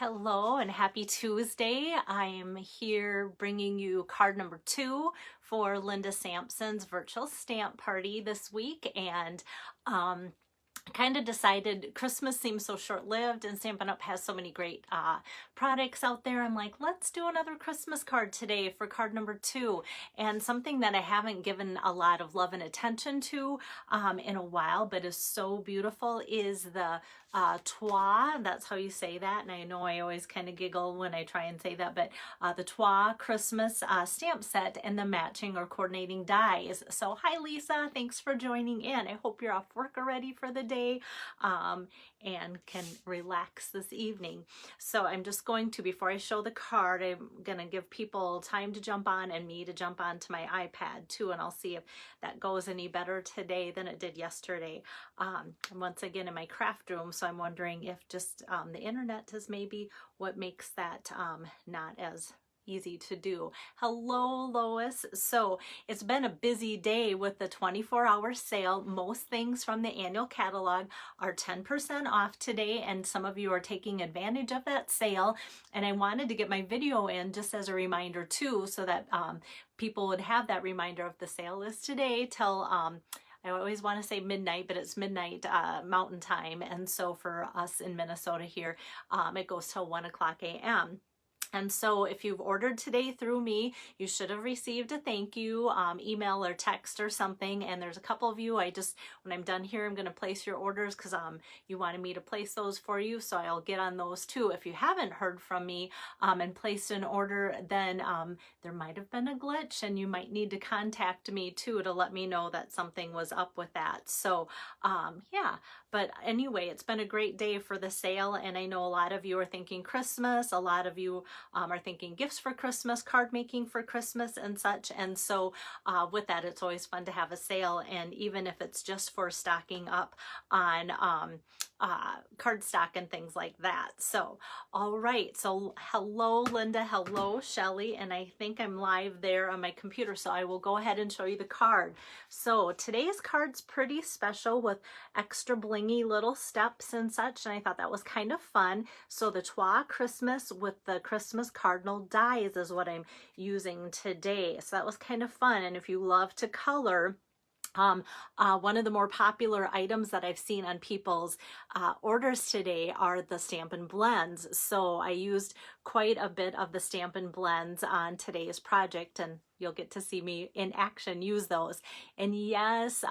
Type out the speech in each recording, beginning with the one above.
Hello and happy Tuesday. I am here bringing you card number 2 for Linda Sampson's virtual stamp party this week. And kind of decided Christmas seems so short-lived and Stampin' Up! Has so many great products out there. I'm like, let's do another Christmas card today for card number 2. And something that I haven't given a lot of love and attention to in a while, but is so beautiful, is the Toile. That's how you say that. And I know I always kind of giggle when I try and say that, but the Toile Christmas stamp set and the matching or coordinating dies. So hi Lisa, thanks for joining in. I hope you're off work already for the day and can relax this evening. So I'm just going to, before I show the card, I'm going to give people time to jump on and me to jump on to my iPad too, and I'll see if that goes any better today than it did yesterday. I'm once again in my craft room, so I'm wondering if just the internet is maybe what makes that not as easy to do. Hello Lois. So it's been a busy day with the 24-hour sale. Most things from the annual catalog are 10% off today, and some of you are taking advantage of that sale. And I wanted to get my video in just as a reminder too, so that people would have that reminder of the sale is today till I always want to say midnight, but it's midnight Mountain Time. And so for us in Minnesota here, it goes till 1 o'clock a.m. And so if you've ordered today through me, you should have received a thank you email or text or something. And there's a couple of you, when I'm done here, I'm going to place your orders because you wanted me to place those for you. So I'll get on those too. If you haven't heard from me and placed an order, then there might have been a glitch and you might need to contact me too to let me know that something was up with that. So yeah, but anyway, it's been a great day for the sale. And I know a lot of you are thinking Christmas. A lot of you are thinking gifts for Christmas, card making for Christmas and such. And so with that, it's always fun to have a sale. And even if it's just for stocking up on cardstock and things like that. So, all right. So hello, Linda. Hello, Shelly. And I think I'm live there on my computer. So I will go ahead and show you the card. So today's card's pretty special with extra blingy little steps and such. And I thought that was kind of fun. So the Toile Christmas with the Christmas Cardinal dies is what I'm using today. So that was kind of fun. And if you love to color, one of the more popular items that I've seen on people's orders today are the Stampin' Blends. So I used quite a bit of the Stampin' Blends on today's project, and you'll get to see me in action use those. And yes,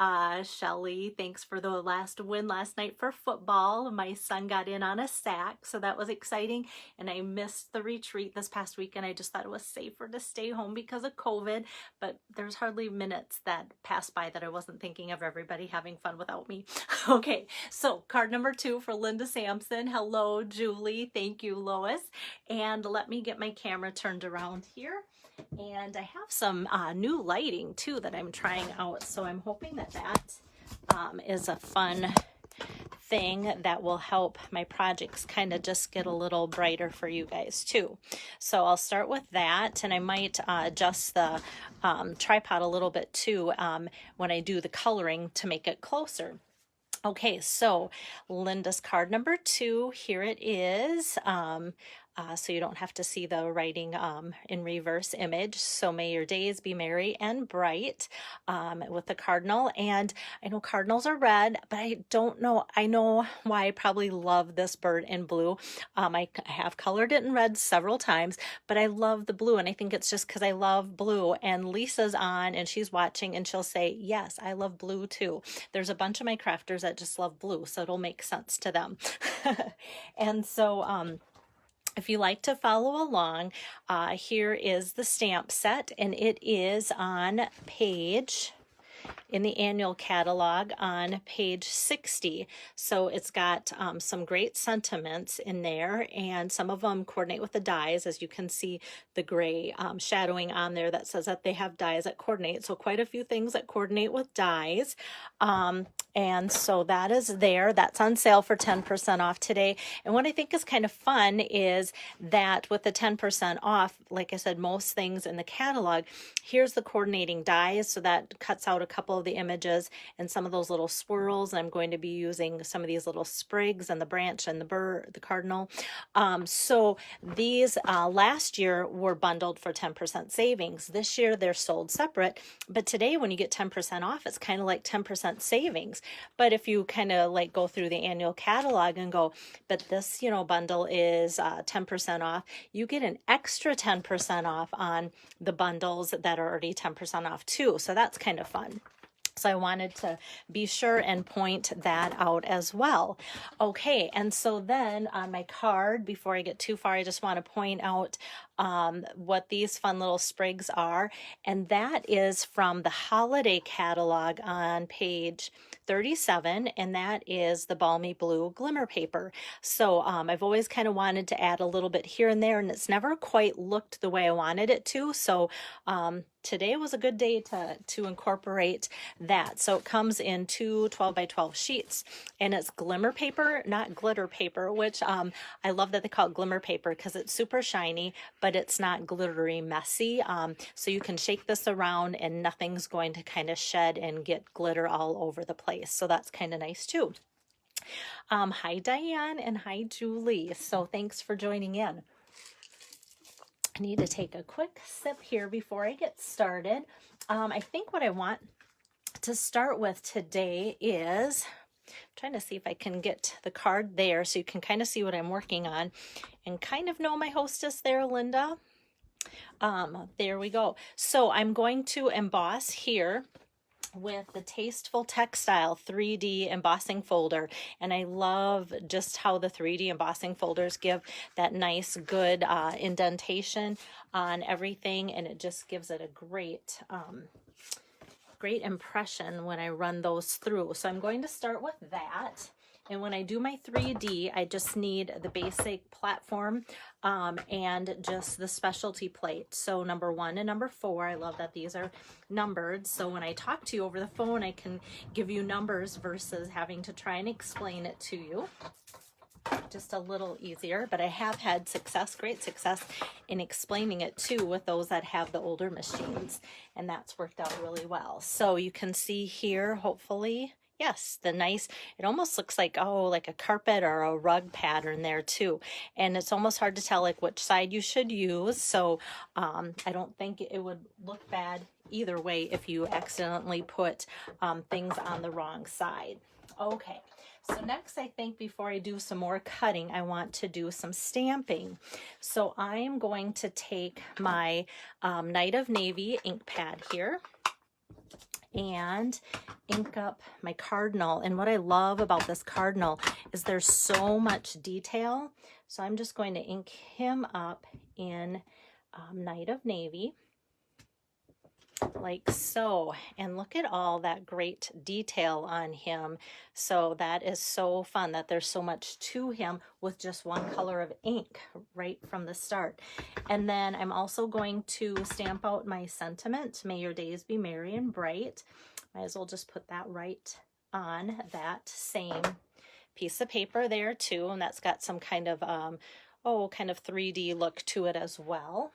Shelly, thanks for the last win last night for football. My son got in on a sack, so that was exciting. And I missed the retreat this past weekend. I just thought it was safer to stay home because of COVID, but there's hardly minutes that pass by that I wasn't thinking of everybody having fun without me. Okay, so card number 2 for Linda Sampson. Hello, Julie. Thank you, Lois. And let me get my camera turned around here. And I have some new lighting too that I'm trying out. So I'm hoping that is a fun thing that will help my projects kind of just get a little brighter for you guys too. So I'll start with that, and I might adjust the tripod a little bit too when I do the coloring to make it closer. Okay, so Linda's card number 2, here it is. So you don't have to see the writing in reverse image. So may your days be merry and bright with the cardinal. And I know cardinals are red, but I don't know. I know why I probably love this bird in blue. I have colored it in red several times, but I love the blue. And I think it's just because I love blue. And Lisa's on and she's watching and she'll say, yes, I love blue too. There's a bunch of my crafters that just love blue, so it'll make sense to them. And so, if you like to follow along, here is the stamp set, and it is on page, in the annual catalog on page 60. So it's got some great sentiments in there, and some of them coordinate with the dies, as you can see the gray shadowing on there that says that they have dies that coordinate. So quite a few things that coordinate with dies. And so that is there. That's on sale for 10% off today. And what I think is kind of fun is that with the 10% off, like I said, most things in the catalog, here's the coordinating dies. So that cuts out a couple of the images and some of those little swirls. I'm going to be using some of these little sprigs and the branch and the cardinal. So these last year were bundled for 10% savings. This year they're sold separate. But today when you get 10% off, it's kind of like 10% savings. But if you kind of like go through the annual catalog and go, but this, bundle is 10% off, you get an extra 10% off on the bundles that are already 10% off too. So that's kind of fun. So I wanted to be sure and point that out as well. Okay, and so then on my card, before I get too far, I just want to point out what these fun little sprigs are. And that is from the holiday catalog on page 37, and that is the Balmy Blue Glimmer paper. So I've always kind of wanted to add a little bit here and there, and it's never quite looked the way I wanted it to. So today was a good day to incorporate that. So it comes in two 12 by 12 sheets, and it's glimmer paper, not glitter paper, which I love that they call it glimmer paper because it's super shiny, but it's not glittery messy. So you can shake this around and nothing's going to kind of shed and get glitter all over the place. So that's kind of nice too. Hi Diane and hi Julie. So thanks for joining in. I need to take a quick sip here before I get started. I think what I want to start with today is, I'm trying to see if I can get the card there so you can kind of see what I'm working on and kind of know my hostess there, Linda. There we go. So I'm going to emboss here with the Tasteful Textile 3D embossing folder, and I love just how the 3D embossing folders give that nice good indentation on everything, and it just gives it a great great impression when I run those through. So I'm going to start with that. And when I do my 3D, I just need the basic platform and just the specialty plate. So number 1 and number 4, I love that these are numbered. So when I talk to you over the phone, I can give you numbers versus having to try and explain it to you. Just a little easier, but I have had success, great success in explaining it too with those that have the older machines, and that's worked out really well. So you can see here, hopefully, yes, the nice, it almost looks like, oh, like a carpet or a rug pattern there too. And it's almost hard to tell like which side you should use. So I don't think it would look bad either way if you accidentally put things on the wrong side. Okay. So next, I think before I do some more cutting, I want to do some stamping. So I am going to take my Night of Navy ink pad here and ink up my Cardinal. And what I love about this Cardinal is there's so much detail. So I'm just going to ink him up in Night of Navy, like so. And look at all that great detail on him. So that is so fun that there's so much to him with just one color of ink right from the start. And then I'm also going to stamp out my sentiment, may your days be merry and bright. Might as well just put that right on that same piece of paper there too. And that's got some kind of kind of 3D look to it as well.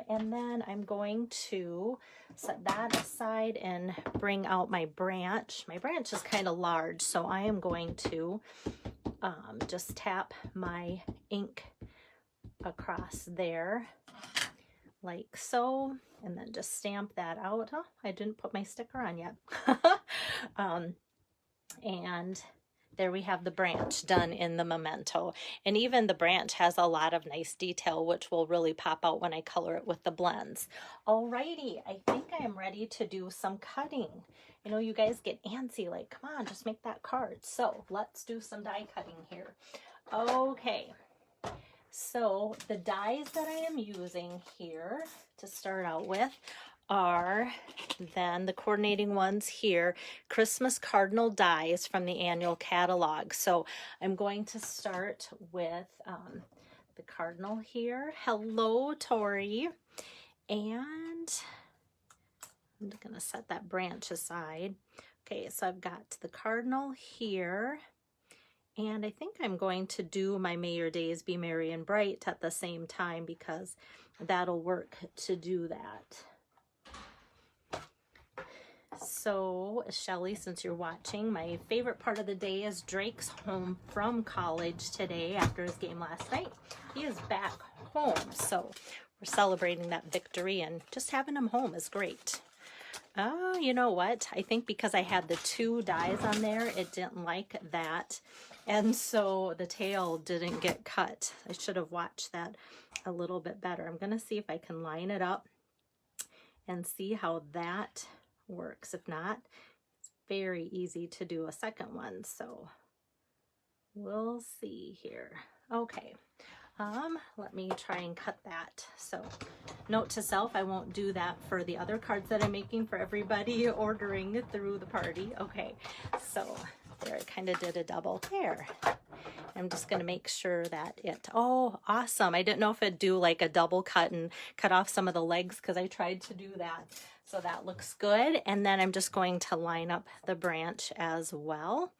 And then I'm going to set that aside and bring out my branch. My branch is kind of large, so I am going to just tap my ink across there like so, and then just stamp that out. Oh, I didn't put my sticker on yet. And there we have the branch done in the memento. And even the branch has a lot of nice detail, which will really pop out when I color it with the blends. Alrighty, I think I am ready to do some cutting. I know you guys get antsy, like, come on, just make that card. So let's do some die cutting here. Okay, so the dies that I am using here to start out with are then the coordinating ones here, Christmas Cardinal dies from the annual catalog. So I'm going to start with the Cardinal here. Hello, Tori. And I'm going to set that branch aside. Okay, so I've got the Cardinal here, and I think I'm going to do my May Your Days Be Merry and Bright at the same time because that'll work to do that. So, Shelly, since you're watching, my favorite part of the day is Drake's home from college today after his game last night. He is back home, so we're celebrating that victory, and just having him home is great. Oh, you know what? I think because I had the 2 dies on there, it didn't like that. And so the tail didn't get cut. I should have watched that a little bit better. I'm going to see if I can line it up and see how that works. If not, it's very easy to do a second one. So we'll see here. Okay. Let me try and cut that. So note to self, I won't do that for the other cards that I'm making for everybody ordering through the party. Okay, so there, I kind of did a double there. I'm just going to make sure that oh, awesome. I didn't know if it'd do like a double cut and cut off some of the legs because I tried to do that. So that looks good. And then I'm just going to line up the branch as well.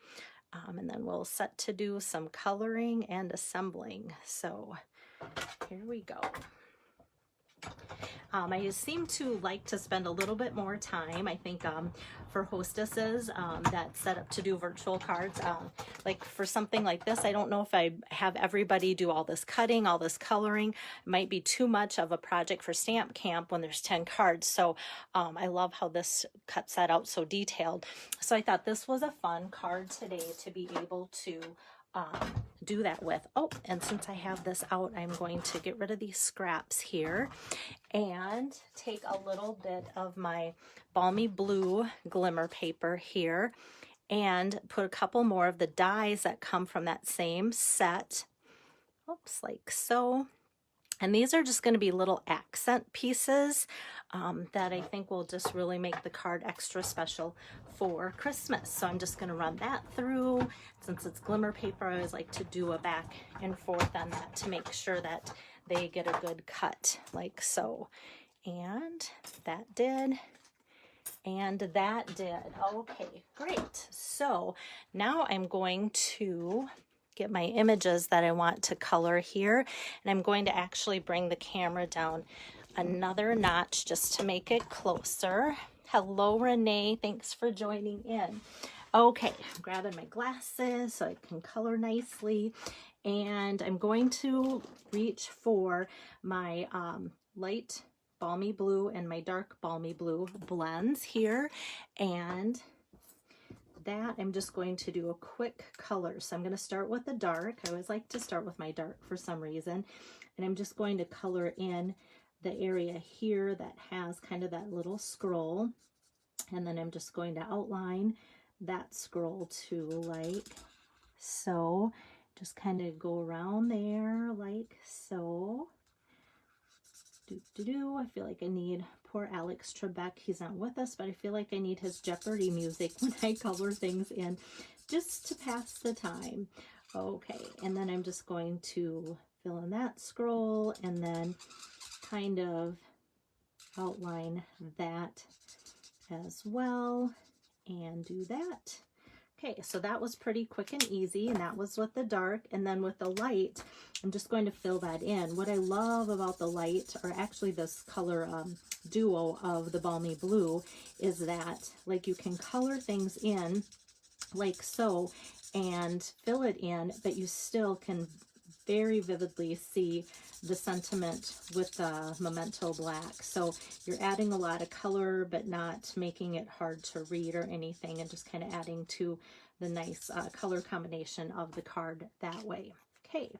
And then we'll set to do some coloring and assembling. So here we go. I seem to like to spend a little bit more time. I think for hostesses that set up to do virtual cards, like for something like this, I don't know if I have everybody do all this cutting, all this coloring. It might be too much of a project for Stamp Camp when there's 10 cards. So I love how this cuts that out so detailed. So I thought this was a fun card today to be able to do that with. Oh, and since I have this out, I'm going to get rid of these scraps here and take a little bit of my Balmy Blue glimmer paper here and put a couple more of the dies that come from that same set. Oops, like so. And these are just going to be little accent pieces that I think will just really make the card extra special for Christmas. So I'm just going to run that through. Since it's glimmer paper, I always like to do a back and forth on that to make sure that they get a good cut, like so. And that did. And that did. Okay, great. So now I'm going to get my images that I want to color here, and I'm going to actually bring the camera down another notch just to make it closer. Hello, Renee. Thanks for joining in. Okay, I'm grabbing my glasses so I can color nicely, and I'm going to reach for my light Balmy Blue and my dark Balmy Blue blends here, and that I'm just going to do a quick color. So I'm going to start with the dark. I always like to start with my dark for some reason. And I'm just going to color in the area here that has kind of that little scroll. And then I'm just going to outline that scroll too, like so. Just kind of go around there like so. I feel like I need poor Alex Trebek. He's not with us, but I feel like I need his Jeopardy music when I color things in just to pass the time. Okay, and then I'm just going to fill in that scroll and then kind of outline that as well and do that. Okay, so that was pretty quick and easy, and that was with the dark. And then with the light, I'm just going to fill that in. What I love about the light, or actually this color duo of the Balmy Blue, is that like you can color things in like so and fill it in, but you still can very vividly see the sentiment with the Memento Black. So you're adding a lot of color, but not making it hard to read or anything, and just kind of adding to the nice color combination of the card that way. Okay,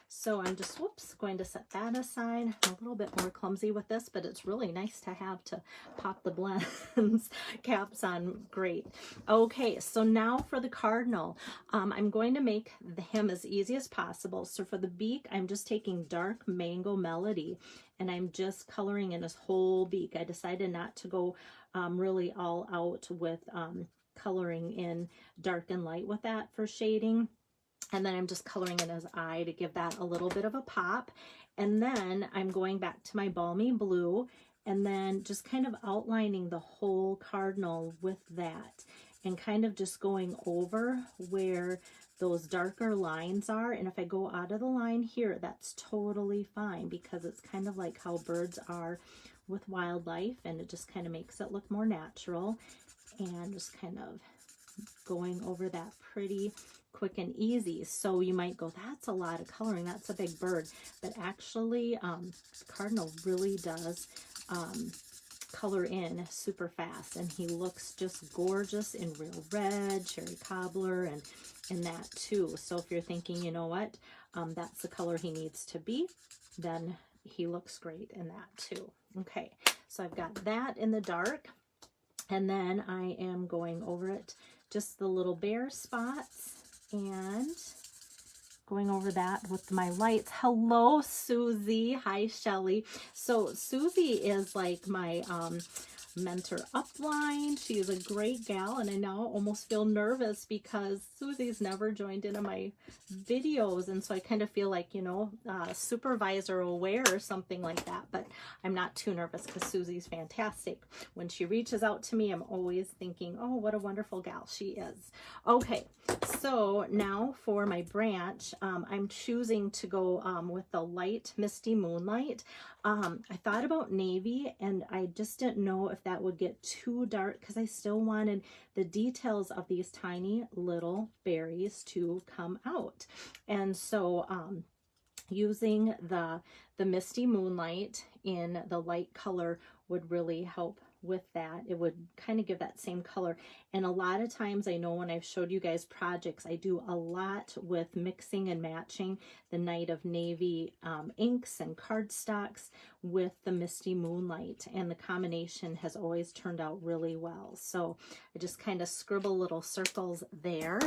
so I'm just, going to set that aside. I'm a little bit more clumsy with this, but it's really nice to have to pop the blends caps on. Great. Okay, so now for the Cardinal, I'm going to make him as easy as possible. So for the beak, I'm just taking dark Mango Melody, and I'm just coloring in his whole beak. I decided not to go really all out with coloring in dark and light with that for shading. And then I'm just coloring in his eye to give that a little bit of a pop. And then I'm going back to my Balmy Blue and then just kind of outlining the whole Cardinal with that. and kind of just going over where those darker lines are. And if I go out of the line here, that's totally fine, because it's kind of like how birds are with wildlife, and it just kind of makes it look more natural. And just kind of going over that pretty quick and easy. So you might go, that's a lot of coloring, that's a big bird. But actually, Cardinal really does color in super fast, and he looks just gorgeous in real red, cherry cobbler, and in that too. So if you're thinking, you know what, that's the color he needs to be, then he looks great in that too. Okay, so I've got that in the dark, and then I am going over it, just the little bare spots, and going over that with my lights. Hello, Susie. Hi, Shelly. So Susie is like my mentor upline. She is a great gal, and I now almost feel nervous because Susie's never joined in on my videos, and so I kind of feel like, you know, supervisor aware or something like that, but I'm not too nervous because Susie's fantastic. When she reaches out to me, I'm always thinking, oh, what a wonderful gal she is. Okay, so now for my branch, I'm choosing to go with the light misty moonlight. I thought about navy, and I just didn't know if that would get too dark, because I still wanted the details of these tiny little berries to come out. And so using the misty moonlight in the light color would really help with that. It would kind of give that same color. And a lot of times, I know when I've showed you guys projects, I do a lot with mixing and matching the Night of Navy inks and cardstocks with the misty moonlight, and the combination has always turned out really well. So I just kind of scribble little circles there.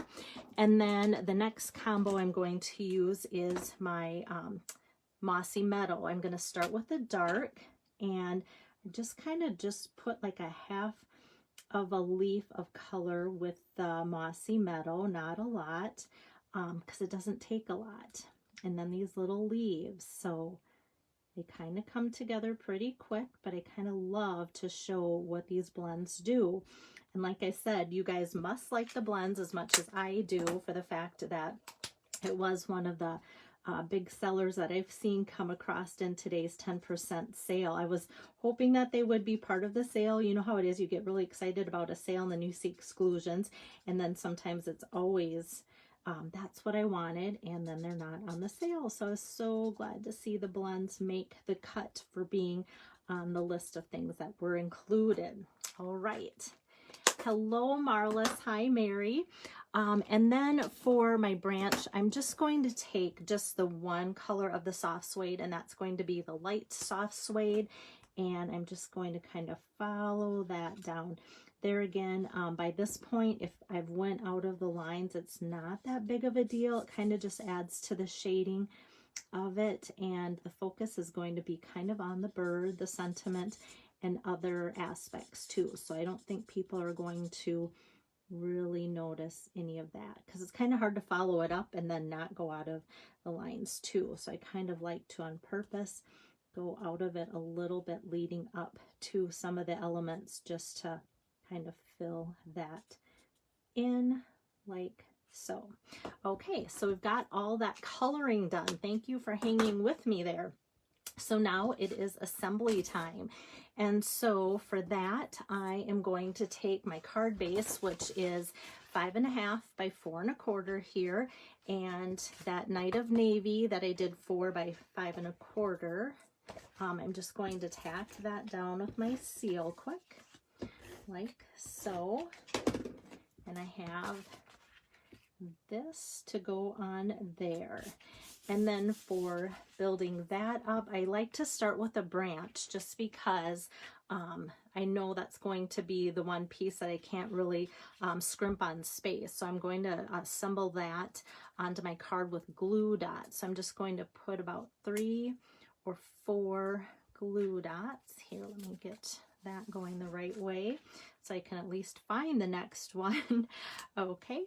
And then the next combo I'm going to use is my Mossy Meadow. I'm going to start with the dark, and just kind of just put like a half of a leaf of color with the Mossy Meadow, not a lot, because it doesn't take a lot. And then these little leaves, so they kind of come together pretty quick, but I kind of love to show what these blends do. And like I said, you guys must like the blends as much as I do, for the fact that it was one of the big sellers that I've seen come across in today's 10% sale. I was hoping that they would be part of the sale. You know how it is, you get really excited about a sale and then you see exclusions, and then sometimes it's always that's what I wanted, and then they're not on the sale. So I was so glad to see the blends make the cut for being on the list of things that were included. All right. Hello, Marlis. Hi, Mary. And then for my branch, I'm just going to take just the one color of the soft suede, and that's going to be the light soft suede. And I'm just going to kind of follow that down. There again, by this point, if I've went out of the lines, it's not that big of a deal. It kind of just adds to the shading of it, and the focus is going to be kind of on the bird, the sentiment, and other aspects too. So I don't think people are going to really notice any of that, because it's kind of hard to follow it up and then not go out of the lines too. So I kind of like to, on purpose, go out of it a little bit leading up to some of the elements, just to kind of fill that in like so. Okay, so we've got all that coloring done. Thank you for hanging with me there. So now it is assembly time. And so for that, I am going to take my card base, which is 5.5 by 4 1/4 here, and that Night of Navy that I did 4 by 5 1/4. I'm just going to tack that down with my seal quick, like so. And I have this to go on there. And then for building that up, I like to start with a branch, just because I know that's going to be the one piece that I can't really scrimp on space. So I'm going to assemble that onto my card with glue dots. So I'm just going to put about 3 or 4 glue dots. Here, let me get that going the right way so I can at least find the next one. Okay,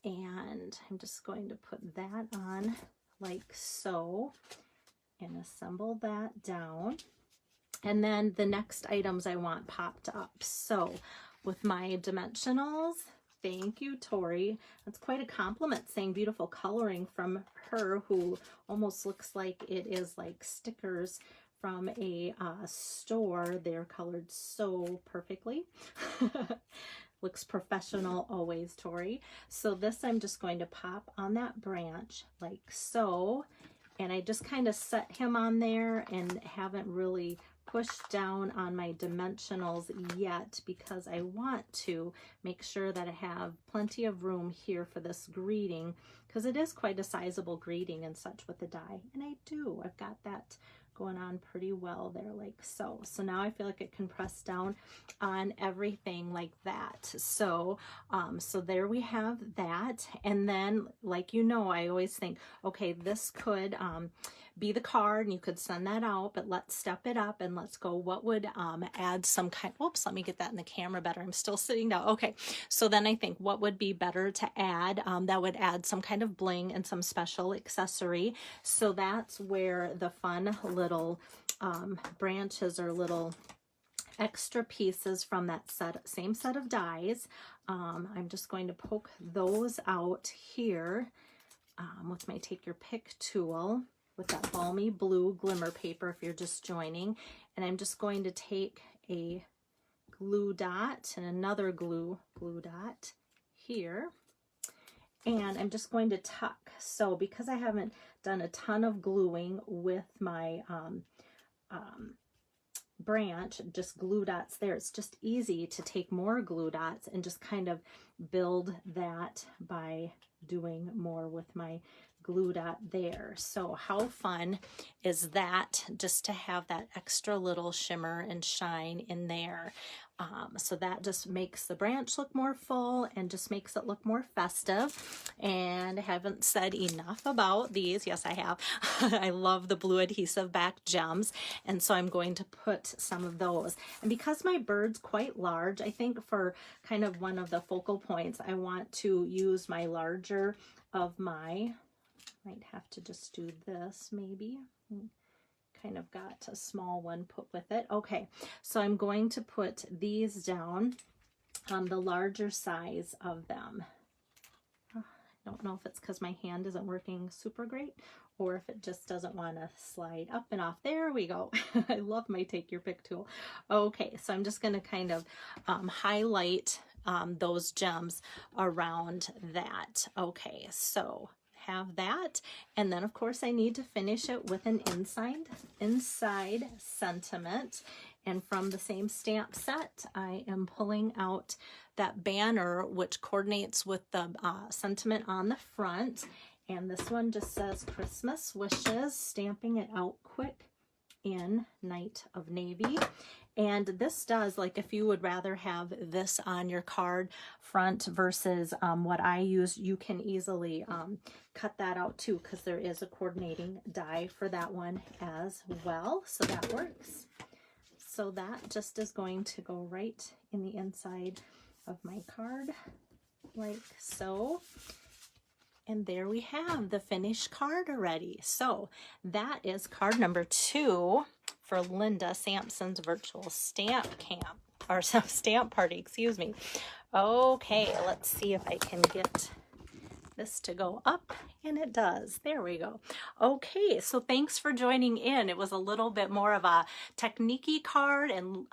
and I'm just going to put that on like so, and assemble that down. And then the next items I want popped up. So with my dimensionals, Thank you, Tori. That's quite a compliment, saying beautiful coloring from her, who almost looks like it is like stickers from a store. They're colored so perfectly. Looks professional always, Tori. So this I'm just going to pop on that branch like so. And I just kind of set him on there and haven't really pushed down on my dimensionals yet because I want to make sure that I have plenty of room here for this greeting, because it is quite a sizable greeting and such with the die. And I do. I've got that going on pretty well there like so. So now I feel like it can press down on everything like that. So so there we have that. And then, like, you know, I always think, okay, this could be the card and you could send that out, but let's step it up and let's go, what would add some kind, whoops, let me get that in the camera better. I'm still sitting down. Okay, so then I think what would be better to add, that would add some kind of bling and some special accessory. So that's where the fun little branches or little extra pieces from that same set of dies. I'm just going to poke those out here with my Take Your Pick tool with that balmy blue glimmer paper if you're just joining. And I'm just going to take a glue dot and another glue dot here. And I'm just going to tuck. So because I haven't done a ton of gluing with my branch, just glue dots there, it's just easy to take more glue dots and just kind of build that by doing more with my glue dot there. So how fun is that, just to have that extra little shimmer and shine in there. So that just makes the branch look more full and just makes it look more festive. And I haven't said enough about these. Yes, I have. I love the blue adhesive back gems. And so I'm going to put some of those. And because my bird's quite large, I think for kind of one of the focal points, I want to use my larger of my, might have to just do this maybe. Kind of got a small one put with it. Okay, so I'm going to put these down on the larger size of them. I don't know if it's because my hand isn't working super great or if it just doesn't want to slide up and off. There we go. I love my Take Your Pick tool. Okay, so I'm just going to kind of highlight those gems around that. Okay, so have that, and then of course I need to finish it with an inside sentiment. And from the same stamp set, I am pulling out that banner which coordinates with the sentiment on the front, and this one just says Christmas wishes, stamping it out quick in Night of Navy. And this does, like, if you would rather have this on your card front versus what I use, you can easily cut that out too, because there is a coordinating die for that one as well. So that works. So that just is going to go right in the inside of my card, like so. And there we have the finished card already. So that is card number 2 for Linda Sampson's virtual stamp camp, or stamp party, excuse me. Okay, let's see if I can get this to go up, and it does. There we go. Okay, so thanks for joining in. It was a little bit more of a technique-y card, and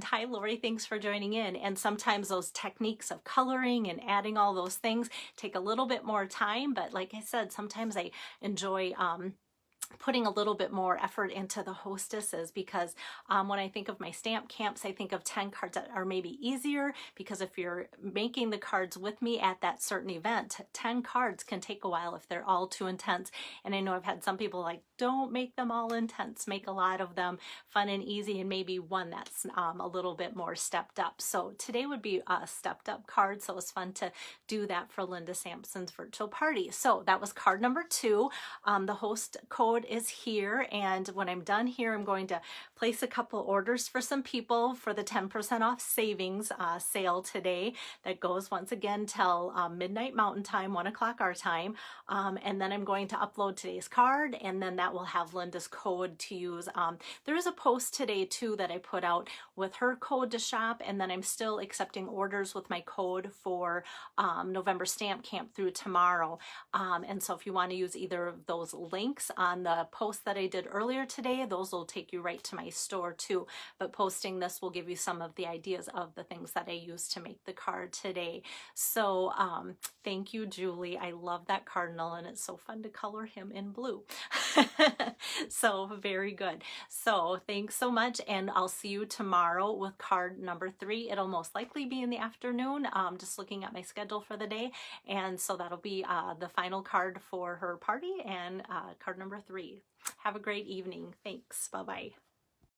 hi Lori, thanks for joining in. And sometimes those techniques of coloring and adding all those things take a little bit more time, but like I said, sometimes I enjoy putting a little bit more effort into the hostesses, because when I think of my stamp camps, I think of 10 cards that are maybe easier, because if you're making the cards with me at that certain event, 10 cards can take a while if they're all too intense. And I know I've had some people like, don't make them all intense, make a lot of them fun and easy, and maybe one that's a little bit more stepped up. So today would be a stepped up card, so it was fun to do that for Linda Sampson's virtual party. So that was card number 2. The host code code is here, and when I'm done here, I'm going to place a couple orders for some people for the 10% off savings sale today that goes once again till midnight Mountain Time, 1 o'clock our time. And then I'm going to upload today's card, and then that will have Linda's code to use. There is a post today too that I put out with her code to shop, and then I'm still accepting orders with my code for November Stamp Camp through tomorrow. And so if you want to use either of those links on the post that I did earlier today, those will take you right to my store too. But posting this will give you some of the ideas of the things that I used to make the card today. So thank you, Julie. I love that cardinal, and it's so fun to color him in blue. So very good. So thanks so much, and I'll see you tomorrow with card number 3. It'll most likely be in the afternoon, just looking at my schedule for the day. And so that'll be the final card for her party, and card number 3. Have a great evening. Thanks. Bye-bye.